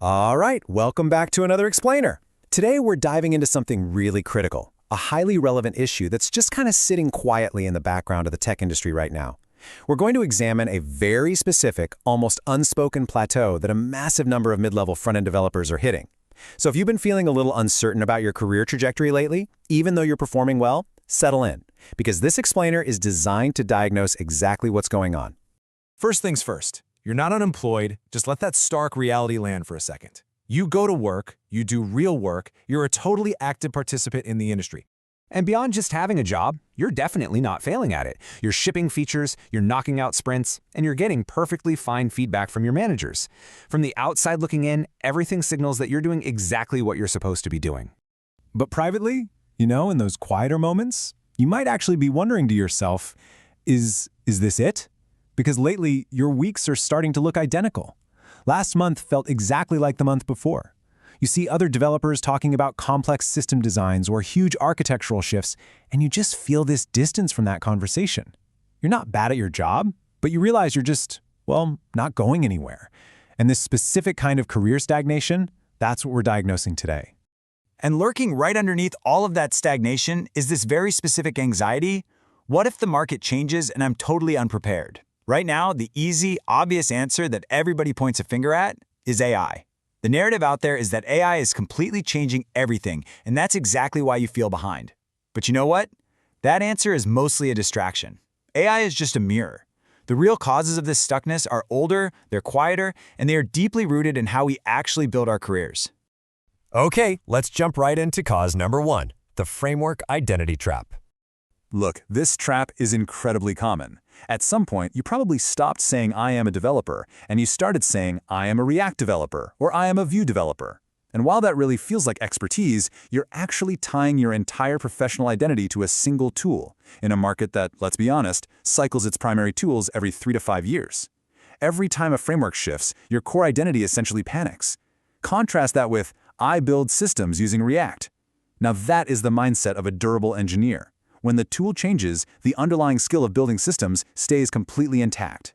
All right, welcome back to another explainer. Today we're diving into something really critical, a highly relevant issue that's just kind of sitting quietly in the background of the tech industry right now. We're going to examine a very specific, almost unspoken plateau that a massive number of mid-level front-end developers are hitting. So if you've been feeling a little uncertain about your career trajectory lately, even though you're performing well, settle in, because this explainer is designed to diagnose exactly what's going on. First things first, you're not unemployed, just let that stark reality land for a second. You go to work, you do real work, you're a totally active participant in the industry. And beyond just having a job, you're definitely not failing at it. You're shipping features, you're knocking out sprints, and you're getting perfectly fine feedback from your managers. From the outside looking in, everything signals that you're doing exactly what you're supposed to be doing. But privately, in those quieter moments, you might actually be wondering to yourself, is this it? Because lately, your weeks are starting to look identical. Last month felt exactly like the month before. You see other developers talking about complex system designs or huge architectural shifts, and you just feel this distance from that conversation. You're not bad at your job, but you realize you're just, not going anywhere. And this specific kind of career stagnation, that's what we're diagnosing today. And lurking right underneath all of that stagnation is this very specific anxiety. What if the market changes and I'm totally unprepared? Right now, the easy, obvious answer that everybody points a finger at is AI. The narrative out there is that AI is completely changing everything, and that's exactly why you feel behind. But you know what? That answer is mostly a distraction. AI is just a mirror. The real causes of this stuckness are older, they're quieter, and they are deeply rooted in how we actually build our careers. Okay, let's jump right into cause number 1, the framework identity trap. Look, this trap is incredibly common. At some point, you probably stopped saying I am a developer, and you started saying I am a React developer, or I am a Vue developer. And while that really feels like expertise, you're actually tying your entire professional identity to a single tool, in a market that, let's be honest, cycles its primary tools every 3 to 5 years. Every time a framework shifts, your core identity essentially panics. Contrast that with, I build systems using React. Now that is the mindset of a durable engineer. When the tool changes, the underlying skill of building systems stays completely intact.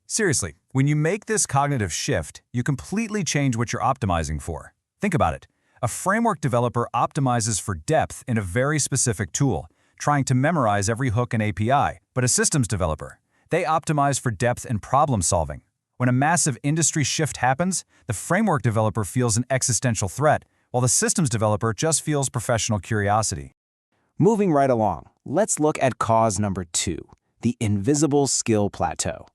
Seriously, when you make this cognitive shift, you completely change what you're optimizing for. Think about it. A framework developer optimizes for depth in a very specific tool, trying to memorize every hook and API. But a systems developer, they optimize for depth and problem solving. When a massive industry shift happens, the framework developer feels an existential threat, while the systems developer just feels professional curiosity. Moving right along, let's look at cause number 2, the invisible skill plateau.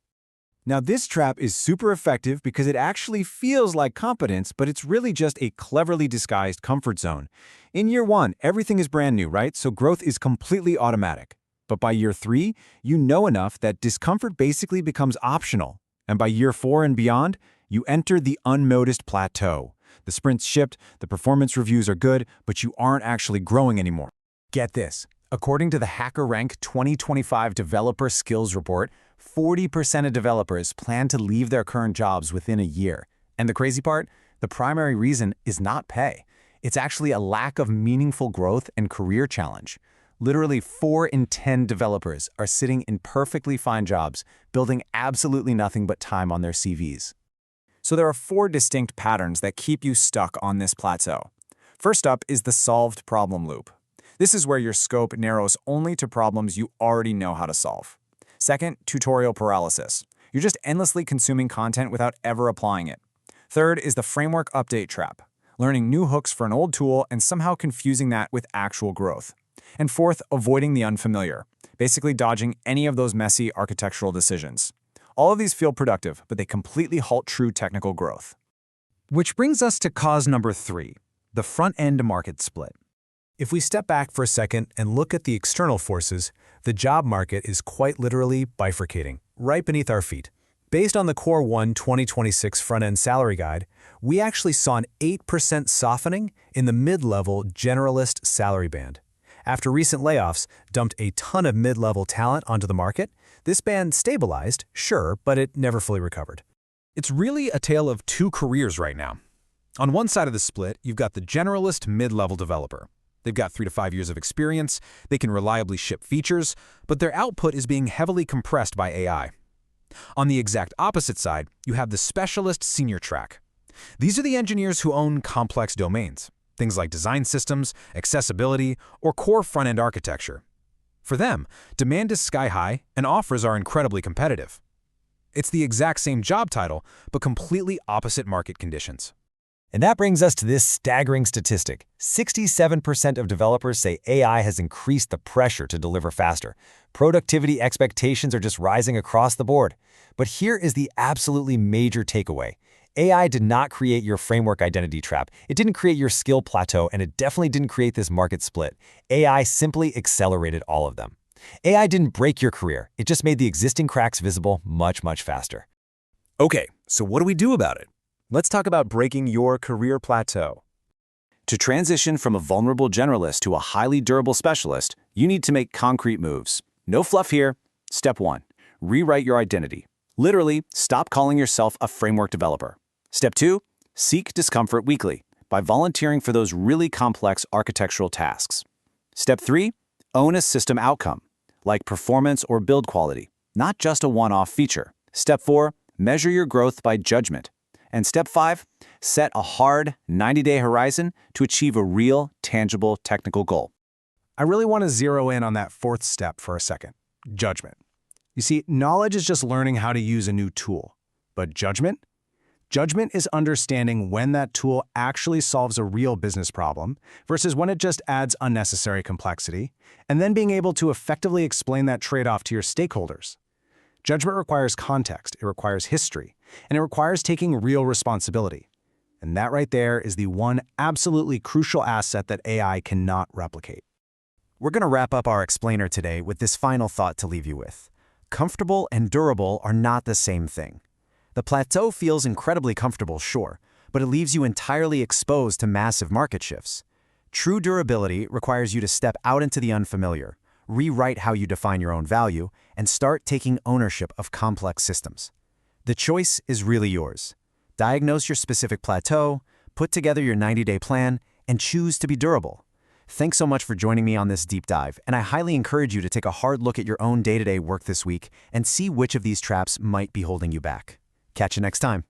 Now this trap is super effective because it actually feels like competence, but it's really just a cleverly disguised comfort zone. In year 1, everything is brand new, right? So growth is completely automatic. But by year 3, you know enough that discomfort basically becomes optional. And by year 4 and beyond, you enter the unnoticed plateau. The sprints shipped, the performance reviews are good, but you aren't actually growing anymore. Get this. According to the HackerRank 2025 Developer Skills Report, 40% of developers plan to leave their current jobs within a year. And the crazy part? The primary reason is not pay. It's actually a lack of meaningful growth and career challenge. Literally 4 in 10 developers are sitting in perfectly fine jobs, building absolutely nothing but time on their CVs. So there are 4 distinct patterns that keep you stuck on this plateau. First up is the solved problem loop. This is where your scope narrows only to problems you already know how to solve. Second, tutorial paralysis. You're just endlessly consuming content without ever applying it. Third is the framework update trap, learning new hooks for an old tool and somehow confusing that with actual growth. And fourth, avoiding the unfamiliar, basically dodging any of those messy architectural decisions. All of these feel productive, but they completely halt true technical growth. Which brings us to cause number 3, the front-end market split. If we step back for a second and look at the external forces, the job market is quite literally bifurcating, right beneath our feet. Based on the Core 1 2026 front-end salary guide, we actually saw an 8% softening in the mid-level generalist salary band. After recent layoffs dumped a ton of mid-level talent onto the market, this band stabilized, sure, but it never fully recovered. It's really a tale of 2 careers right now. On one side of the split, you've got the generalist mid-level developer. They've got 3 to 5 years of experience, they can reliably ship features, but their output is being heavily compressed by AI. On the exact opposite side, you have the specialist senior track. These are the engineers who own complex domains, things like design systems, accessibility, or core front-end architecture. For them, demand is sky-high and offers are incredibly competitive. It's the exact same job title, but completely opposite market conditions. And that brings us to this staggering statistic. 67% of developers say AI has increased the pressure to deliver faster. Productivity expectations are just rising across the board. But here is the absolutely major takeaway. AI did not create your framework identity trap. It didn't create your skill plateau, and it definitely didn't create this market split. AI simply accelerated all of them. AI didn't break your career. It just made the existing cracks visible much, much faster. Okay, so what do we do about it? Let's talk about breaking your career plateau. To transition from a vulnerable generalist to a highly durable specialist, you need to make concrete moves. No fluff here. Step 1. Rewrite your identity. Literally, stop calling yourself a framework developer. Step 2. Seek discomfort weekly by volunteering for those really complex architectural tasks. Step 3. Own a system outcome, like performance or build quality, not just a one-off feature. Step 4. Measure your growth by judgment. And step 5, set a hard 90-day horizon to achieve a real, tangible technical goal. I really want to zero in on that fourth step for a second, judgment. You see, knowledge is just learning how to use a new tool. But judgment? Judgment is understanding when that tool actually solves a real business problem versus when it just adds unnecessary complexity, and then being able to effectively explain that trade-off to your stakeholders. Judgment requires context, it requires history, and it requires taking real responsibility. And that right there is the one absolutely crucial asset that AI cannot replicate. We're going to wrap up our explainer today with this final thought to leave you with. Comfortable and durable are not the same thing. The plateau feels incredibly comfortable, sure, but it leaves you entirely exposed to massive market shifts. True durability requires you to step out into the unfamiliar, rewrite how you define your own value, and start taking ownership of complex systems. The choice is really yours. Diagnose your specific plateau, put together your 90-day plan, and choose to be durable. Thanks so much for joining me on this deep dive, and I highly encourage you to take a hard look at your own day-to-day work this week and see which of these traps might be holding you back. Catch you next time.